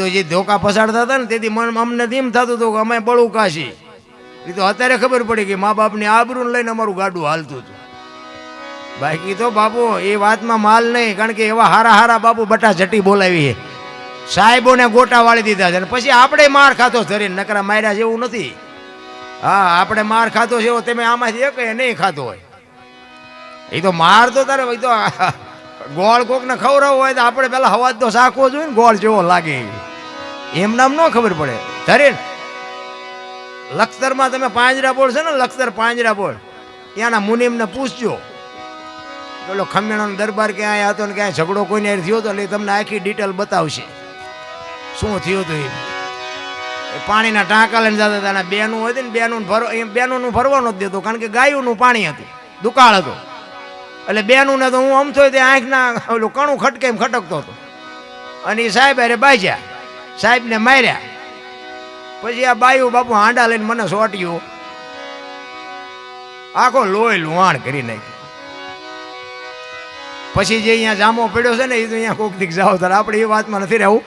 તો જે ધોકા પસાડતા હતા ને તેથી અમને એમ થતું હતું કે અમે બળું કાશી. એ તો અત્યારે ખબર પડી કે મા બાપની આબરૂને લઈને અમારું ગાડું હાલતું હતું. બાકી તો બાપુ એ વાતમાં માલ નહીં, કારણ કે એવા હારા હારા બાપુ બટા જટી બોલાવી છે, સાહેબોને ગોટા વાળી દીધા છે. પછી આપણે માર ખાતો ધરીને, નકરા માર્યા જેવું નથી. હા, આપણે માર ખાતો છે એવો તમે આમાંથી એક નહીં ખાતો હોય. એ તો માર તો તારે તો ગોળ કોકને ખવડાવવો હોય તો આપણે પેલા હવાજ તો શાકવો જોઈએ ને, ગોળ જેવો લાગે એમ નામ ન ખબર પડે. ધરીને લખતરમાં તમે પાંજરા બોળ છે ને, લખતર પાંજરા બોળ, ત્યાંના મુનિમને પૂછજો પેલો ખમેણાનો દરબાર ક્યાંય હતો ને ક્યાંય ઝઘડો કોઈને થયો હતો, એટલે તમને આખી ડિટેલ બતાવશે શું થયું હતું. એ પાણીના ટાંકા લઈને જતા હતા, બેનું હોય ને બેનું ભરવાનું જ દેતો, કારણ કે ગાયુંનું પાણી હતું, દુકાળ હતો. એટલે બેનું ને તો હું આમ થયો ત્યાં આંખના ઓલું કણું ખટકે એમ ખટકતો હતો. અને એ સાહેબ અરે બાજ્યા, સાહેબને માર્યા. પછી આ બાયું બાપુ હાંડા લઈને મને સોટ્યું, આખો લોહી લુહાણ કરી નાખ્યું. પછી જે અહીંયા જામો પડ્યો છે ને, એ તો અહીંયા કોક દીક જાઓ તારે આપણે એ વાતમાં નથી રહેવું.